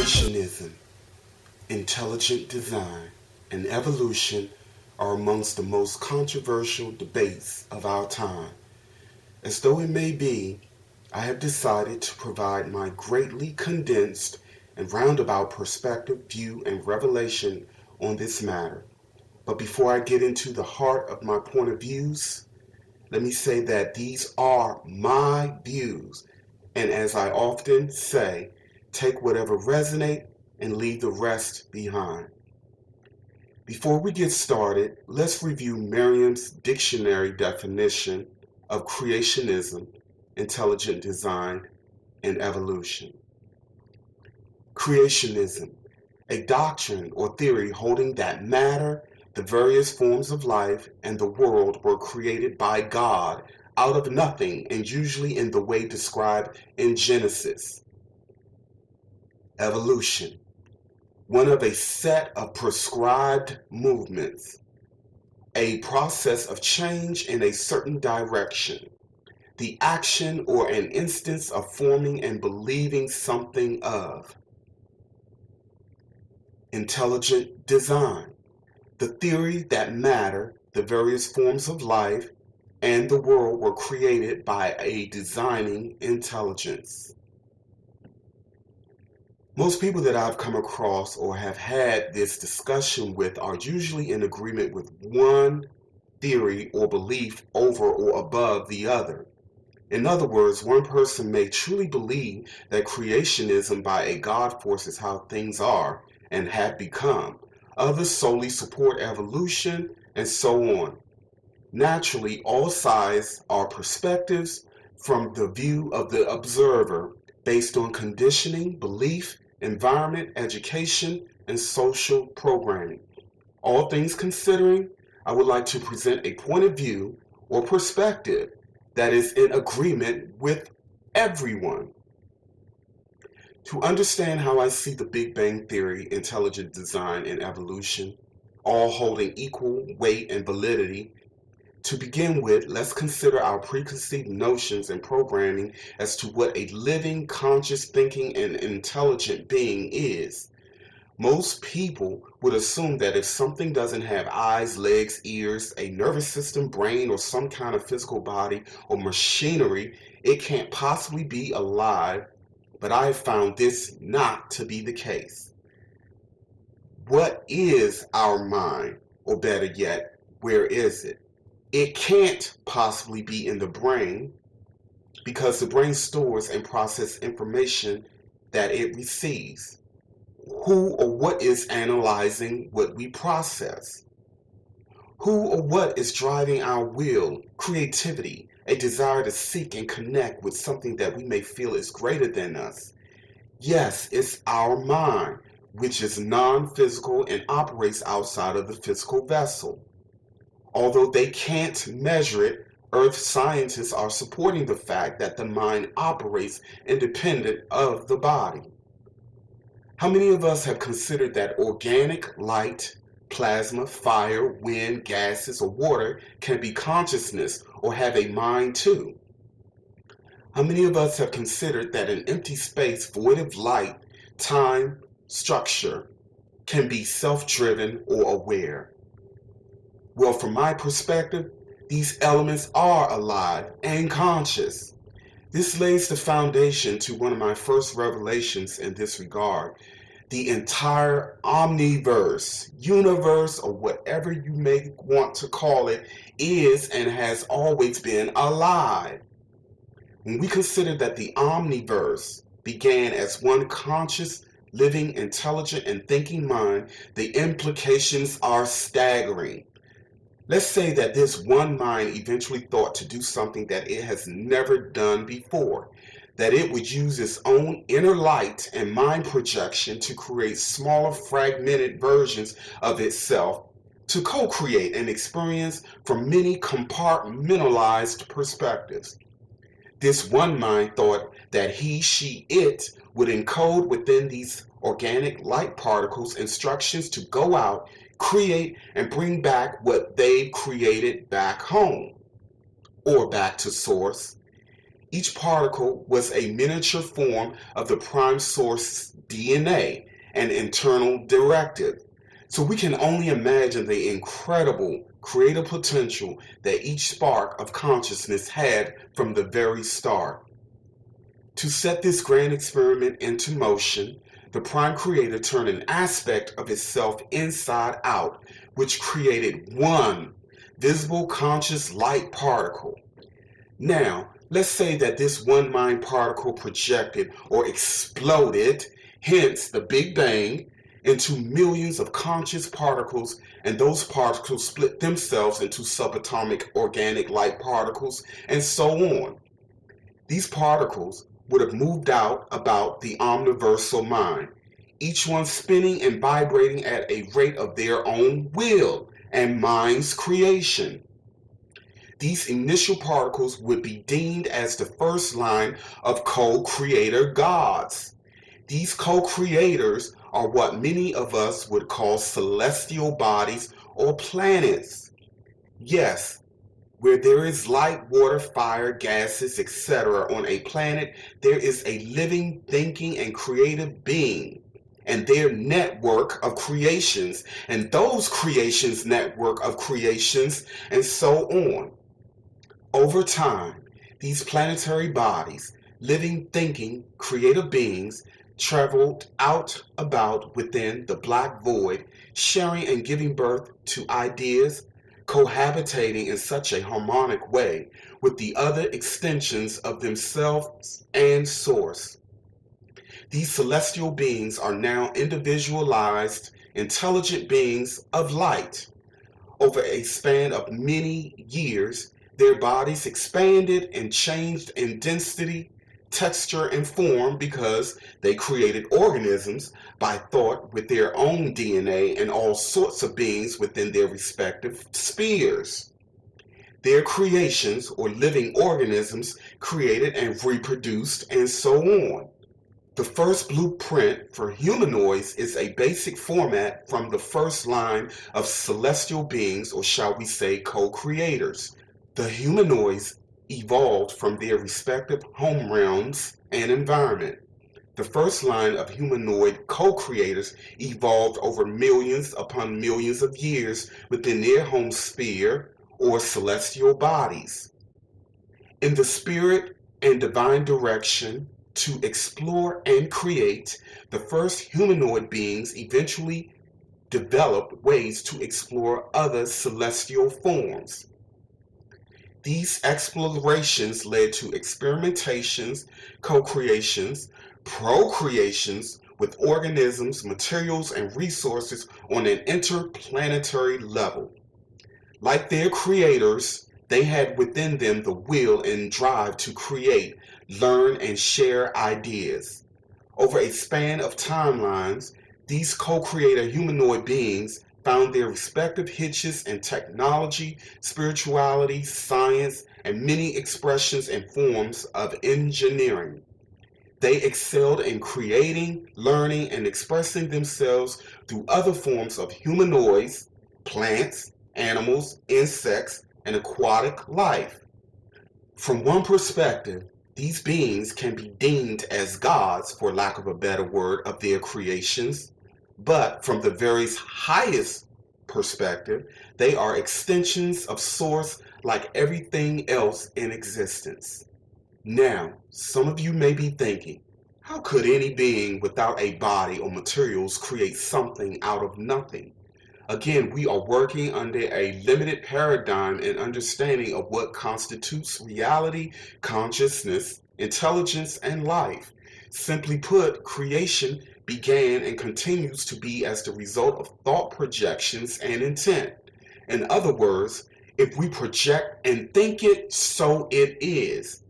Creationism, intelligent design, and evolution are amongst the most controversial debates of our time. As though it may be, I have decided to provide my greatly condensed and roundabout perspective, view, and revelation on this matter. But before I get into the heart of my point of views, let me say that these are my views, and as I often say, take whatever resonate and leave the rest behind. Before we get started, let's review Merriam's dictionary definition of creationism, intelligent design, and evolution. Creationism, a doctrine or theory holding that matter, the various forms of life, and the world were created by God out of nothing and usually in the way described in Genesis. Evolution, one of a set of prescribed movements, a process of change in a certain direction, the action or an instance of forming and believing something of. Intelligent design, the theory that matter, the various forms of life, and the world were created by a designing intelligence. Most people that I've come across or have had this discussion with are usually in agreement with one theory or belief over or above the other. In other words, one person may truly believe that creationism by a God force is how things are and have become. Others solely support evolution, and so on. Naturally, all sides are perspectives from the view of the observer based on conditioning, belief, environment, education, and social programming. All things considering, I would like to present a point of view or perspective that is in agreement with everyone. To understand how I see the Big Bang Theory, intelligent design, and evolution, all holding equal weight and validity, to begin with, let's consider our preconceived notions and programming as to what a living, conscious, thinking, and intelligent being is. Most people would assume that if something doesn't have eyes, legs, ears, a nervous system, brain, or some kind of physical body or machinery, it can't possibly be alive, but I have found this not to be the case. What is our mind, or better yet, where is it? It can't possibly be in the brain because the brain stores and processes information that it receives. Who or what is analyzing what we process? Who or what is driving our will, creativity, a desire to seek and connect with something that we may feel is greater than us? Yes, it's our mind, which is non-physical and operates outside of the physical vessel. Although they can't measure it, Earth scientists are supporting the fact that the mind operates independent of the body. How many of us have considered that organic light, plasma, fire, wind, gases, or water can be consciousness or have a mind too? How many of us have considered that an empty space void of light, time, structure can be self-driven or aware? Well, from my perspective, these elements are alive and conscious. This lays the foundation to one of my first revelations in this regard. The entire omniverse, universe, or whatever you may want to call it, is and has always been alive. When we consider that the omniverse began as one conscious, living, intelligent, and thinking mind, the implications are staggering. Let's say that this one mind eventually thought to do something that it has never done before, that it would use its own inner light and mind projection to create smaller fragmented versions of itself to co-create an experience from many compartmentalized perspectives. This one mind thought that he, she, it would encode within these organic light particles instructions to go out, create, and bring back what they've created back home or back to source. Each particle was a miniature form of the prime source DNA, an internal directive. So we can only imagine the incredible creative potential that each spark of consciousness had from the very start. To set this grand experiment into motion, the prime creator turned an aspect of itself inside out, which created one visible conscious light particle. Now, let's say that this one mind particle projected or exploded, hence the Big Bang, into millions of conscious particles, and those particles split themselves into subatomic organic light particles, and so on. These particles would have moved out about the omniversal mind, each one spinning and vibrating at a rate of their own will and mind's creation. These initial particles would be deemed as the first line of co-creator gods. These co-creators are what many of us would call celestial bodies or planets. Yes, where there is light, water, fire, gases, etc. on a planet, there is a living, thinking, and creative being and their network of creations, and those creations' network of creations, and so on. Over time, these planetary bodies, living, thinking, creative beings, traveled out about within the black void, sharing and giving birth to ideas, cohabitating in such a harmonic way with the other extensions of themselves and source. These celestial beings are now individualized, intelligent beings of light. Over a span of many years, their bodies expanded and changed in density, texture, and form because they created organisms by thought with their own DNA and all sorts of beings within their respective spheres. Their creations or living organisms created and reproduced, and so on. The first blueprint for humanoids is a basic format from the first line of celestial beings, or shall we say co-creators. The humanoids evolved from their respective home realms and environment. The first line of humanoid co-creators evolved over millions upon millions of years within their home sphere or celestial bodies. In the spirit and divine direction to explore and create, the first humanoid beings eventually developed ways to explore other celestial forms. These explorations led to experimentations, co-creations, procreations with organisms, materials, and resources on an interplanetary level. Like their creators, they had within them the will and drive to create, learn, and share ideas. Over a span of timelines, these co-creator humanoid beings found their respective hitches in technology, spirituality, science, and many expressions and forms of engineering. They excelled in creating, learning, and expressing themselves through other forms of humanoids, plants, animals, insects, and aquatic life. From one perspective, these beings can be deemed as gods, for lack of a better word, of their creations, but from the very highest perspective, they are extensions of Source like everything else in existence. Now, some of you may be thinking, how could any being without a body or materials create something out of nothing? Again, we are working under a limited paradigm and understanding of what constitutes reality, consciousness, intelligence, and life. Simply put, creation began and continues to be as the result of thought projections and intent. In other words, if we project and think it, so it is.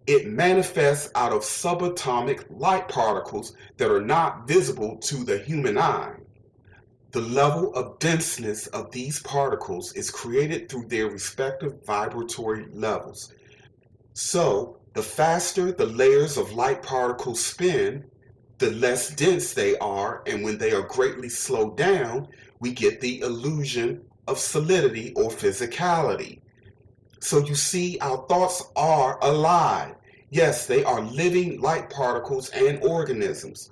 It manifests out of subatomic light particles that are not visible to the human eye. The level of denseness of these particles is created through their respective vibratory levels. So, the faster the layers of light particles spin, the less dense they are, and when they are greatly slowed down, we get the illusion of solidity or physicality. So you see, our thoughts are alive. Yes, they are living light particles and organisms.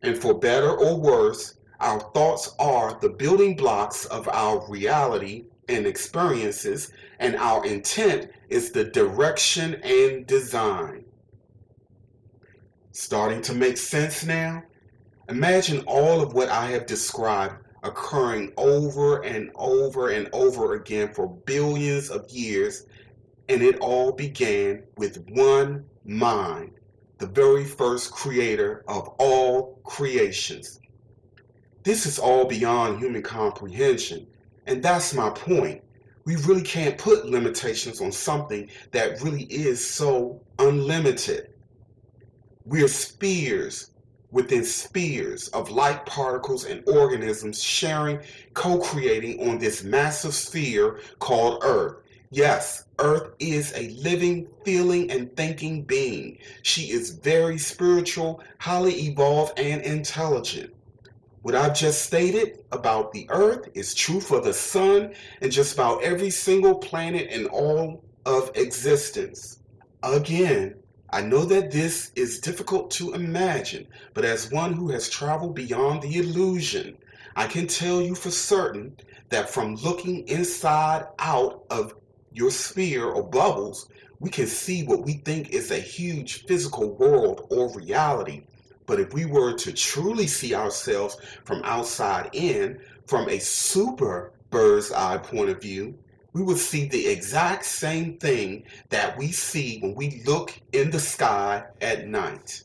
And for better or worse, our thoughts are the building blocks of our reality and experiences, and our intent is the direction and design. Starting to make sense now? Imagine all of what I have described occurring over and over and over again for billions of years, and it all began with one mind, the very first creator of all creations. This is all beyond human comprehension, and that's my point. We really can't put limitations on something that really is so unlimited. We're spheres within spheres of light particles and organisms sharing, co-creating on this massive sphere called Earth. Yes, Earth is a living, feeling, and thinking being. She is very spiritual, highly evolved, and intelligent. What I've just stated about the Earth is true for the Sun and just about every single planet in all of existence. Again, I know that this is difficult to imagine, but as one who has traveled beyond the illusion, I can tell you for certain that from looking inside out of your sphere or bubbles, we can see what we think is a huge physical world or reality. But if we were to truly see ourselves from outside in, from a super bird's eye point of view, we would see the exact same thing that we see when we look in the sky at night.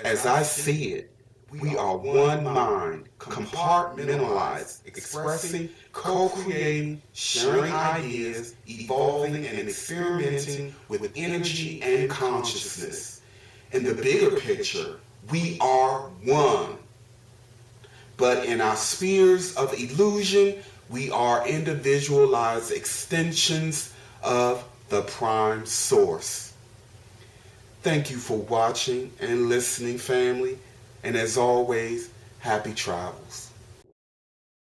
As I see it, we are one mind, compartmentalized, expressing, co-creating, sharing ideas, evolving and experimenting with energy and consciousness. In the bigger picture, we are one. But in our spheres of illusion, we are individualized extensions of the prime source. Thank you for watching and listening, family. And as always, happy travels.